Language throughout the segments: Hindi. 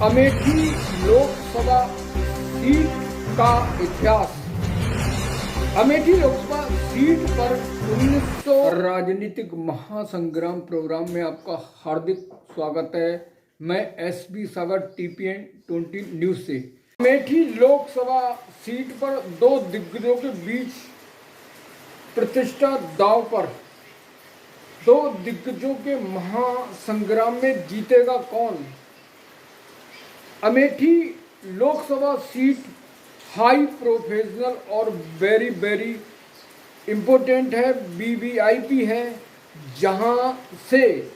अमेठी लोकसभा सीट का इतिहास। अमेठी लोकसभा सीट पर 1900 राजनीतिक महासंग्राम प्रोग्राम में आपका हार्दिक स्वागत है। मैं एसबी सागर टीपीएन 20 न्यूज से। अमेठी लोकसभा सीट पर दो दिग्गजों के बीच प्रतिष्ठा दांव पर। दो दिग्गजों के महासंग्राम में जीतेगा कौन? Amethi Lok Sabha seat high professional और वेरी इम्पोर्टेंट है, वीवीआईपी है, जहां से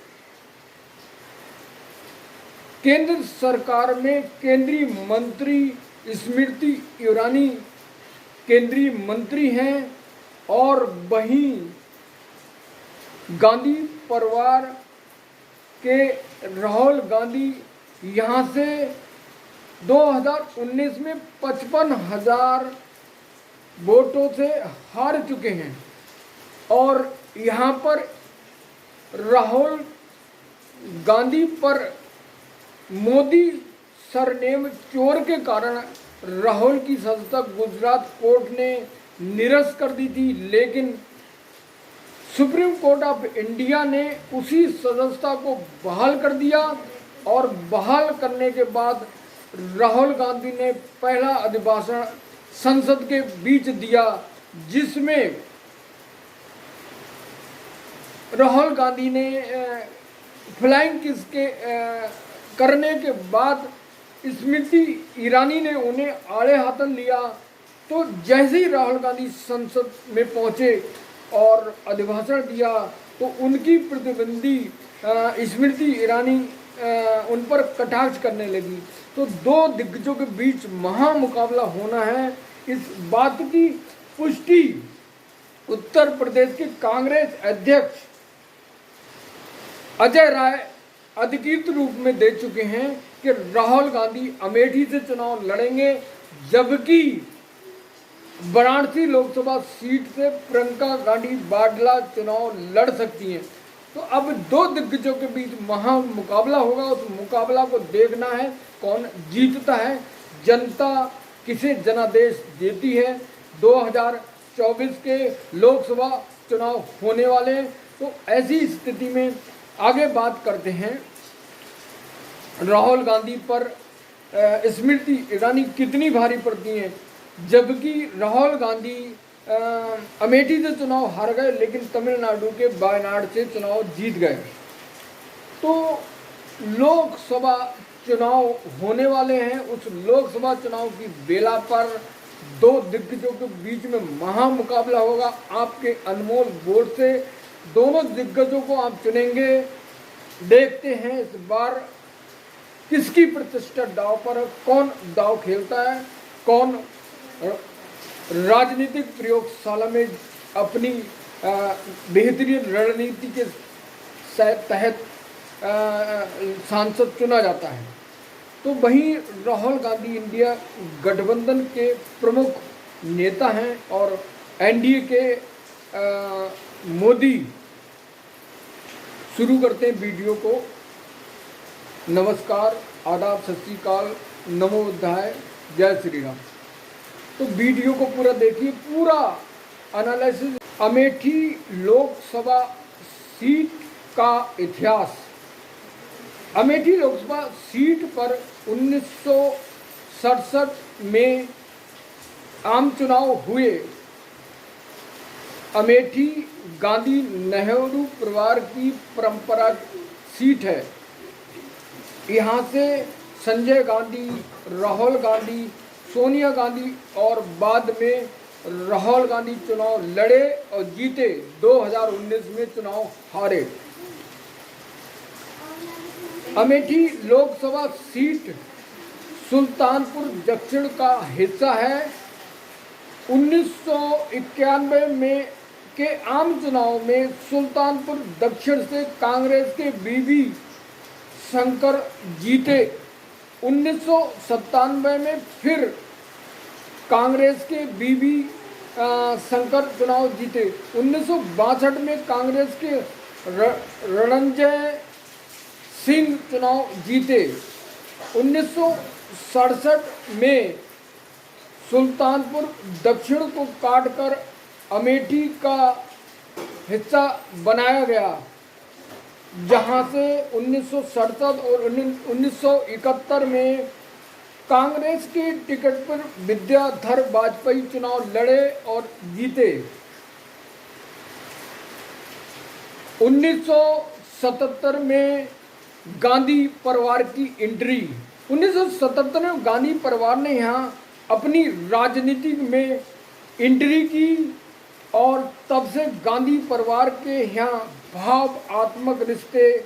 केंद्र सरकार में केंद्रीय मंत्री स्मृति ईरानी केंद्रीय मंत्री हैं और वहीं गांधी परिवार के राहुल गांधी यहां से 2019 में 55,000 वोटों से हार चुके हैं और यहाँ पर राहुल गांधी पर मोदी सरनेम चोर के कारण राहुल की सदस्यता गुजरात कोर्ट ने निरस्त कर दी थी, लेकिन सुप्रीम कोर्ट ऑफ इंडिया ने उसी सदस्यता को बहाल कर दिया और बहाल करने के बाद राहुल गांधी ने पहला अभिभाषण संसद के बीच दिया, जिसमें राहुल गांधी ने फ्लाइंग किस के करने के बाद स्मृति ईरानी ने उन्हें आड़े हाथन लिया। तो जैसे ही राहुल गांधी संसद में पहुंचे और अभिभाषण दिया तो उनकी प्रतिद्वंदी स्मृति ईरानी उन पर कटाक्ष करने लगी। तो दो दिग्गजों के बीच महामुकाबला होना है, इस बात की पुष्टि उत्तर प्रदेश के कांग्रेस अध्यक्ष अजय राय अधिकृत रूप में दे चुके हैं कि राहुल गांधी अमेठी से चुनाव लड़ेंगे, जबकि वाराणसी लोकसभा सीट से प्रियंका गांधी वाड्रा चुनाव लड़ सकती हैं। तो अब दो दिग्गजों के बीच महामुकाबला होगा। उस मुकाबला को देखना है कौन जीतता है, जनता किसे जनादेश देती है। 2024 के लोकसभा चुनाव होने वाले हैं, तो ऐसी स्थिति में आगे बात करते हैं राहुल गांधी पर स्मृति ईरानी कितनी भारी पड़ती हैं, जबकि राहुल गांधी अमेठी से चुनाव हार गए लेकिन तमिलनाडु के वायनाड से चुनाव जीत गए। तो लोकसभा चुनाव होने वाले हैं, उस लोकसभा चुनाव की बेला पर दो दिग्गजों के बीच में महामुकाबला होगा। आपके अनमोल वोट से दोनों दिग्गजों को आप चुनेंगे। देखते हैं इस बार किसकी प्रतिष्ठा दांव पर है, कौन दांव खेलता है, कौन राजनीतिक प्रयोगशाला में अपनी बेहतरीन रणनीति के तहत सांसद चुना जाता है। तो वहीं राहुल गांधी इंडिया गठबंधन के प्रमुख नेता हैं और एनडीए के मोदी। शुरू करते हैं वीडियो को। नमस्कार, आदाब, सत श्री अकाल, नमो बुद्धाय, जय श्री राम। तो वीडियो को पूरा देखिए, पूरा एनालिसिस। अमेठी लोकसभा सीट का इतिहास। अमेठी लोकसभा सीट पर 1967 में आम चुनाव हुए। अमेठी गांधी नेहरू परिवार की परंपरा सीट है। यहाँ से संजय गांधी, राहुल गांधी, सोनिया गांधी और बाद में राहुल गांधी चुनाव लड़े और जीते। 2019 में चुनाव हारे। अमेठी लोकसभा सीट सुल्तानपुर दक्षिण का हिस्सा है। 1991 में के आम चुनाव में सुल्तानपुर दक्षिण से कांग्रेस के बीबी शंकर जीते। 1997 में फिर कांग्रेस के बीबी शंकर चुनाव जीते। 1962 में कांग्रेस के रणंजय सिंह चुनाव जीते। 1967 में सुल्तानपुर दक्षिण को काटकर अमेठी का हिस्सा बनाया गया, जहां से 1967 और 1971 में कांग्रेस के टिकट पर विद्याधर वाजपेयी चुनाव लड़े और जीते। 1977 में गांधी परिवार की एंट्री। 1977 में गांधी परिवार ने यहाँ अपनी राजनीति में एंट्री की और तब से गांधी परिवार के यहाँ भावात्मक रिश्ते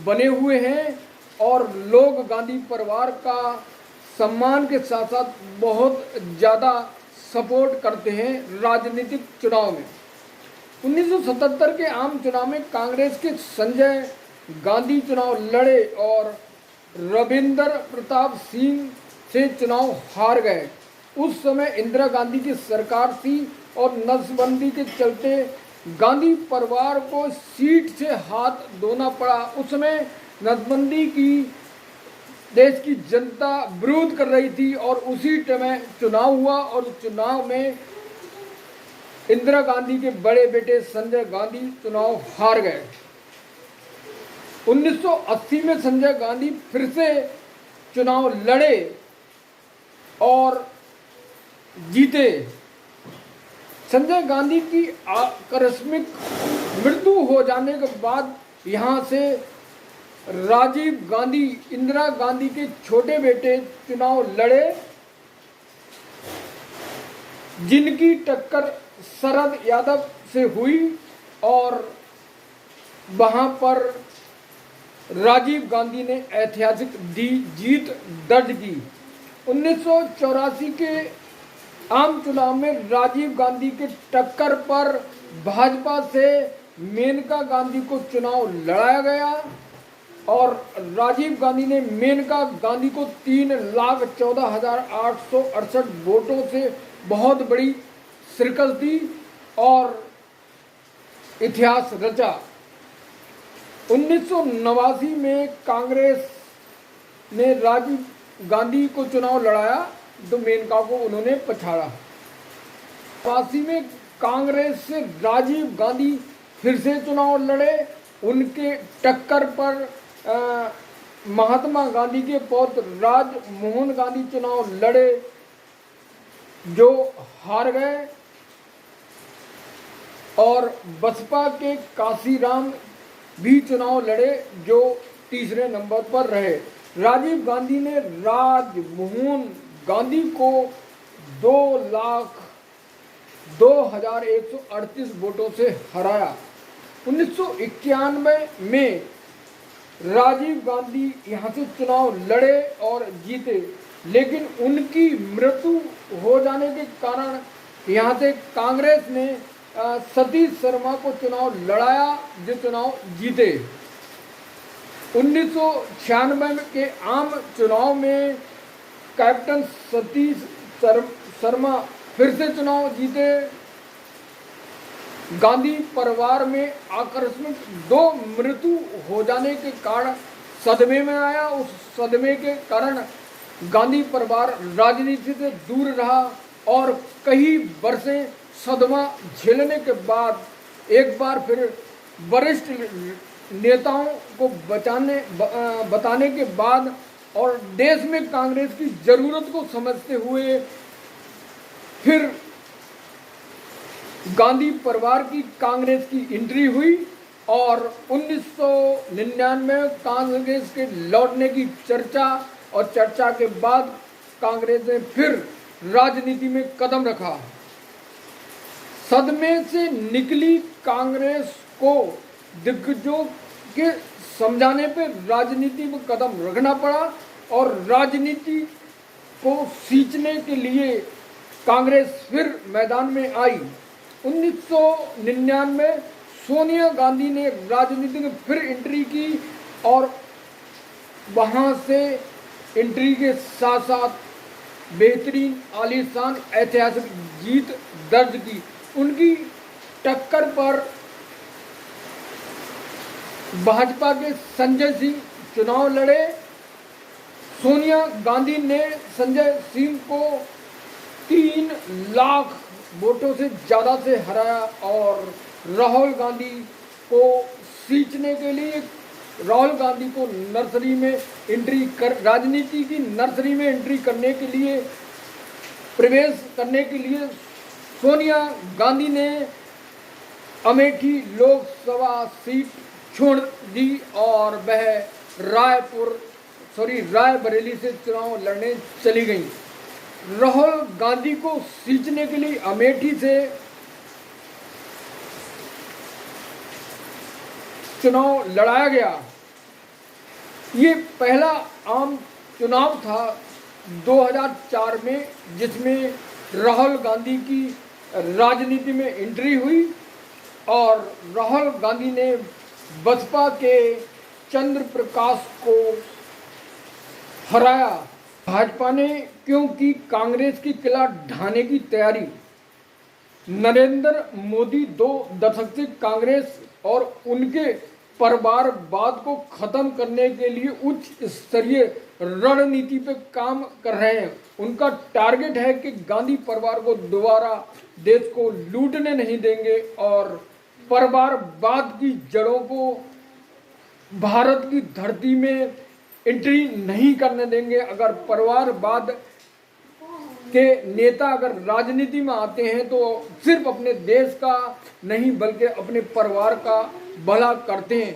बने हुए हैं और लोग गांधी परिवार का सम्मान के साथ साथ बहुत ज़्यादा सपोर्ट करते हैं राजनीतिक चुनाव में। 1977 के आम चुनाव में कांग्रेस के संजय गांधी चुनाव लड़े और रविंद्र प्रताप सिंह से चुनाव हार गए। उस समय इंदिरा गांधी की सरकार थी और नसबंदी के चलते गांधी परिवार को सीट से हाथ धोना पड़ा। उस समय नसबंदी की देश की जनता विरोध कर रही थी और उसी समय चुनाव हुआ और चुनाव में इंदिरा गांधी के बड़े बेटे संजय गांधी चुनाव हार गए। 1980 में संजय गांधी फिर से चुनाव लड़े और जीते। संजय गांधी की आकस्मिक मृत्यु हो जाने के बाद यहाँ से राजीव गांधी, इंदिरा गांधी के छोटे बेटे चुनाव लड़े, जिनकी टक्कर शरद यादव से हुई और वहां पर राजीव गांधी ने ऐतिहासिक जीत दर्ज की। 1984 के आम चुनाव में राजीव गांधी के टक्कर पर भाजपा से मेनका गांधी को चुनाव लड़ाया गया और राजीव गांधी ने मेनका गांधी को 3,14,868 वोटों से बहुत बड़ी शिकस्त दी और इतिहास रचा। 1989 में कांग्रेस ने राजीव गांधी को चुनाव लड़ाया तो मेनका को उन्होंने पछाड़ा। 1989 में कांग्रेस से राजीव गांधी फिर से चुनाव लड़े। उनके टक्कर पर महात्मा गांधी के पौत्र राजमोहन गांधी चुनाव लड़े जो हार गए और बसपा के काशीराम भी चुनाव लड़े जो तीसरे नंबर पर रहे। राजीव गांधी ने राजमोहन गांधी को 2,02,138 वोटों से हराया। 1991 में राजीव गांधी यहाँ से चुनाव लड़े और जीते, लेकिन उनकी मृत्यु हो जाने के कारण यहाँ से कांग्रेस ने सतीश शर्मा को चुनाव लड़ाया जो चुनाव जीते। 1996 के आम चुनाव में कैप्टन सतीश शर्मा फिर से चुनाव जीते। गांधी परिवार में आकस्मिक 2 मृत्यु हो जाने के कारण सदमे में आया। उस सदमे के कारण गांधी परिवार राजनीति से दूर रहा और कई वर्षें सदमा झेलने के बाद एक बार फिर वरिष्ठ नेताओं को बताने के बाद और देश में कांग्रेस की जरूरत को समझते हुए फिर गांधी परिवार की कांग्रेस की एंट्री हुई और 1999 कांग्रेस के लौटने की चर्चा के बाद कांग्रेस ने फिर राजनीति में कदम रखा। सदमे से निकली कांग्रेस को दिग्गजों के समझाने पर राजनीति में कदम रखना पड़ा और राजनीति को सींचने के लिए कांग्रेस फिर मैदान में आई। 1999 सोनिया गांधी ने राजनीति में फिर एंट्री की और वहां से एंट्री के साथ साथ बेहतरीन आलीशान ऐतिहासिक जीत दर्ज की। उनकी टक्कर पर भाजपा के संजय सिंह चुनाव लड़े। सोनिया गांधी ने संजय सिंह को 3 लाख वोटों से ज़्यादा से हराया और राहुल गांधी को सींचने के लिए राहुल गांधी को नर्सरी में एंट्री कर राजनीति की नर्सरी में एंट्री करने के लिए प्रवेश करने के लिए सोनिया गांधी ने अमेठी लोकसभा सीट छोड़ दी और वह रायबरेली से चुनाव लड़ने चली गई। राहुल गांधी को सींचने के लिए अमेठी से चुनाव लड़ाया गया। ये पहला आम चुनाव था 2004 में जिसमें राहुल गांधी की राजनीति में एंट्री हुई और राहुल गांधी ने बसपा के चंद्र प्रकाश को हराया। भाजपा ने क्योंकि कांग्रेस की किला ढाने की तैयारी, नरेंद्र मोदी 2 दशक से कांग्रेस और उनके परिवारवाद को खत्म करने के लिए उच्च स्तरीय रणनीति पे काम कर रहे हैं। उनका टारगेट है कि गांधी परिवार को दोबारा देश को लूटने नहीं देंगे और परिवारवाद की जड़ों को भारत की धरती में एंट्री नहीं करने देंगे। अगर परिवारवाद के नेता अगर राजनीति में आते हैं तो सिर्फ अपने देश का नहीं बल्कि अपने परिवार का भला करते हैं।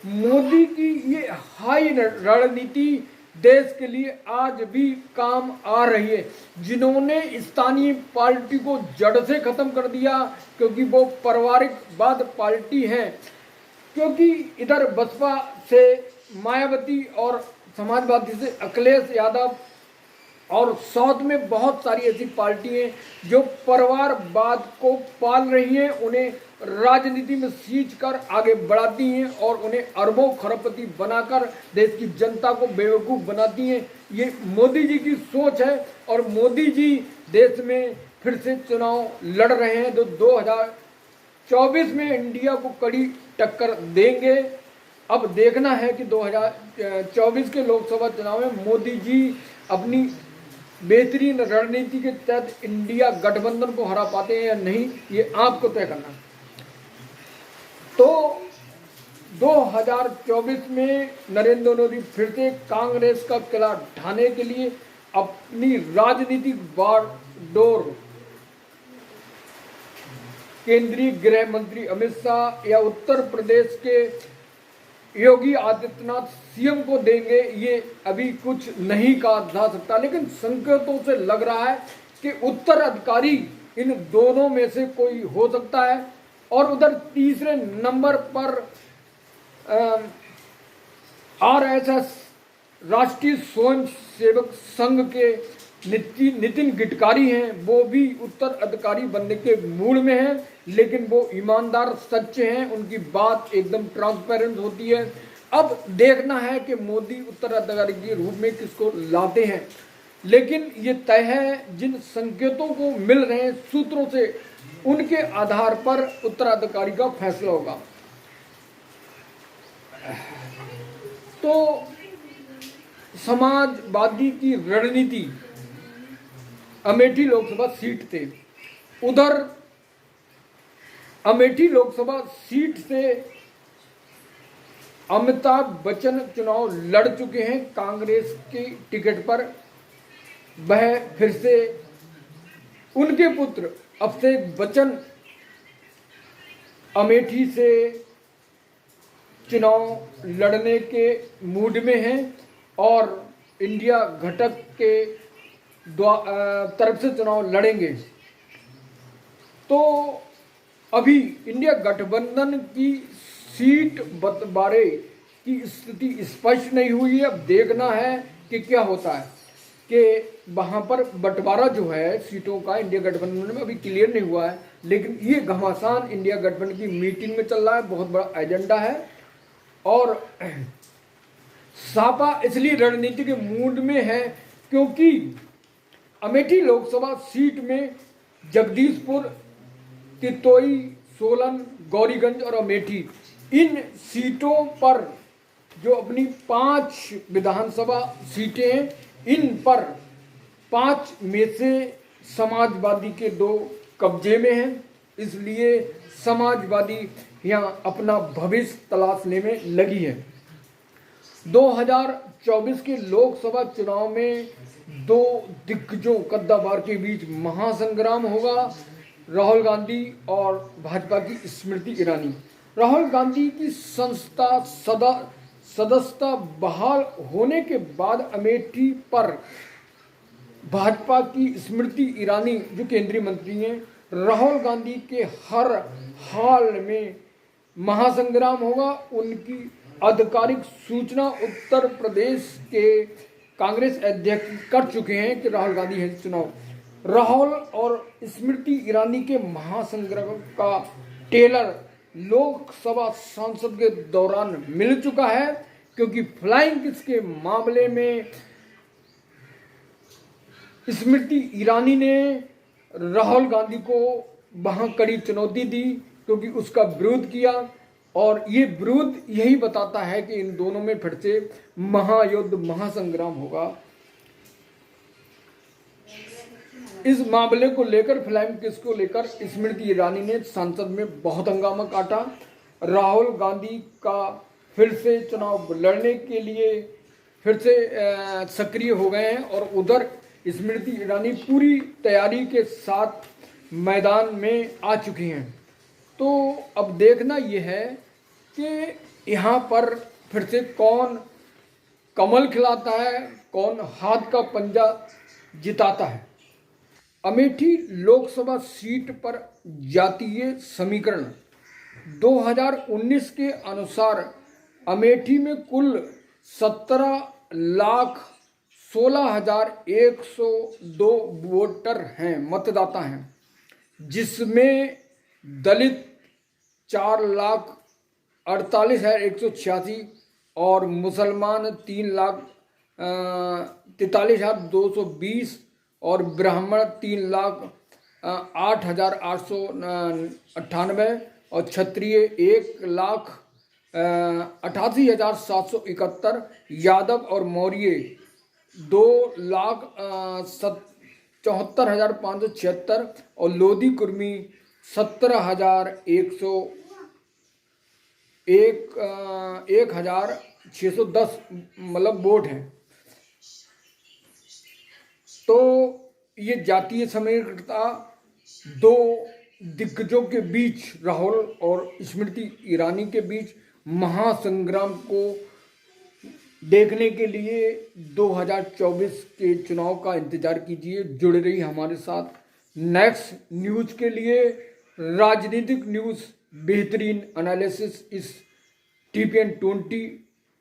मोदी की ये हाई रणनीति देश के लिए आज भी काम आ रही है, जिन्होंने स्थानीय पार्टी को जड़ से खत्म कर दिया क्योंकि वो पारिवारिकवाद पार्टी है। क्योंकि इधर बसपा से मायावती और समाजवादी से अखिलेश यादव और साउथ में बहुत सारी ऐसी पार्टी हैं जो परिवारवाद को पाल रही हैं, उन्हें राजनीति में सींच कर आगे बढ़ाती हैं और उन्हें अरबों खरबपति बनाकर देश की जनता को बेवकूफ़ बनाती हैं। ये मोदी जी की सोच है और मोदी जी देश में फिर से चुनाव लड़ रहे हैं तो 2024 में इंडिया को कड़ी टक्कर देंगे। अब देखना है कि 2024 के लोकसभा चुनाव में मोदी जी अपनी बेहतरीन रणनीति के तहत इंडिया गठबंधन को हरा पाते हैं या नहीं, ये आपको तय करना। तो 2024 में नरेंद्र मोदी फिर से कांग्रेस का किला ढाने के लिए अपनी राजनीतिक बागडोर केंद्रीय गृह मंत्री अमित शाह या उत्तर प्रदेश के योगी आदित्यनाथ सीएम को देंगे, ये अभी कुछ नहीं कहा जा सकता, लेकिन संकेतों से लग रहा है कि उत्तराधिकारी इन दोनों में से कोई हो सकता है। और उधर तीसरे नंबर पर आरएसएस राष्ट्रीय स्वयं सेवक संघ के नितिन गडकरी हैं, वो भी उत्तराधिकारी बनने के मूड में हैं, लेकिन वो ईमानदार सच्चे हैं, उनकी बात एकदम ट्रांसपेरेंट होती है। अब देखना है कि मोदी उत्तराधिकारी के रूप में किसको लाते हैं, लेकिन ये तय है जिन संकेतों को मिल रहे हैं सूत्रों से, उनके आधार पर उत्तराधिकारी का फैसला होगा। तो समाजवादी की रणनीति अमेठी लोकसभा सीट थे, उधर अमेठी लोकसभा सीट से अमिताभ बच्चन चुनाव लड़ चुके हैं कांग्रेस की टिकट पर। वह फिर से उनके पुत्र अभिषेक बच्चन अमेठी से चुनाव लड़ने के मूड में हैं और इंडिया घटक के तरफ से चुनाव लड़ेंगे। तो अभी इंडिया गठबंधन की सीट बंटवारे की स्थिति स्पष्ट नहीं हुई है। अब देखना है कि क्या होता है, कि वहाँ पर बंटवारा जो है सीटों का इंडिया गठबंधन में अभी क्लियर नहीं हुआ है, लेकिन ये घमासान इंडिया गठबंधन की मीटिंग में चल रहा है, बहुत बड़ा एजेंडा है। और सापा इसलिए रणनीति के मूड में है क्योंकि अमेठी लोकसभा सीट में जगदीशपुर, तितोई, सोलन, गौरीगंज और अमेठी, इन सीटों पर जो अपनी 5 विधानसभा सीटें हैं, इन पर 5 में से समाजवादी के 2 कब्जे में हैं। इसलिए समाजवादी यहाँ अपना भविष्य तलाशने में लगी है। 2024 के लोकसभा चुनाव में 2 दिग्गजों कद्दावर के बीच महासंग्राम होगा, राहुल गांधी और भाजपा की स्मृति ईरानी। राहुल गांधी की सदस्यता बहाल होने के बाद अमेठी पर भाजपा की स्मृति ईरानी जो केंद्रीय मंत्री हैं, राहुल गांधी के हर हाल में महासंग्राम होगा। उनकी आधिकारिक सूचना उत्तर प्रदेश के कांग्रेस अध्यक्ष कर चुके हैं कि राहुल गांधी है चुनाव। राहुल और स्मृति ईरानी के महासंग्राम का टेलर लोकसभा सांसद के दौरान मिल चुका है, क्योंकि फ्लाइंग किस के मामले में स्मृति ईरानी ने राहुल गांधी को वहां कड़ी चुनौती दी, क्योंकि उसका विरोध किया। और ये विरोध यही बताता है कि इन दोनों में फिर से महायुद्ध महासंग्राम होगा। इस मामले को लेकर, फ्लाइंग किस को लेकर स्मृति ईरानी ने संसद में बहुत हंगामा काटा। राहुल गांधी का फिर से चुनाव लड़ने के लिए फिर से सक्रिय हो गए हैं, और उधर स्मृति ईरानी पूरी तैयारी के साथ मैदान में आ चुकी हैं। तो अब देखना यह है कि यहाँ पर फिर से कौन कमल खिलाता है, कौन हाथ का पंजा जिताता है। अमेठी लोकसभा सीट पर जातीय समीकरण 2019 के अनुसार अमेठी में कुल 17,16,102 वोटर हैं, मतदाता हैं, जिसमें दलित 4,48,186 और मुसलमान 3,43,220 और ब्राह्मण 3,08,898 और क्षत्रिय 1,88,771, यादव और मौर्य 2,74,576 और लोधी कुर्मी 1,610 मतलब वोट हैं। तो ये जातीय समीकरणता 2 दिग्गजों के बीच, राहुल और स्मृति ईरानी के बीच महासंग्राम को देखने के लिए 2024 के चुनाव का इंतजार कीजिए। जुड़े रहिए हमारे साथ। नेक्स्ट न्यूज़ के लिए, राजनीतिक न्यूज़, बेहतरीन एनालिसिस इस TPN 20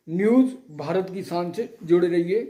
न्यूज़ भारत की शान से जुड़े रहिए।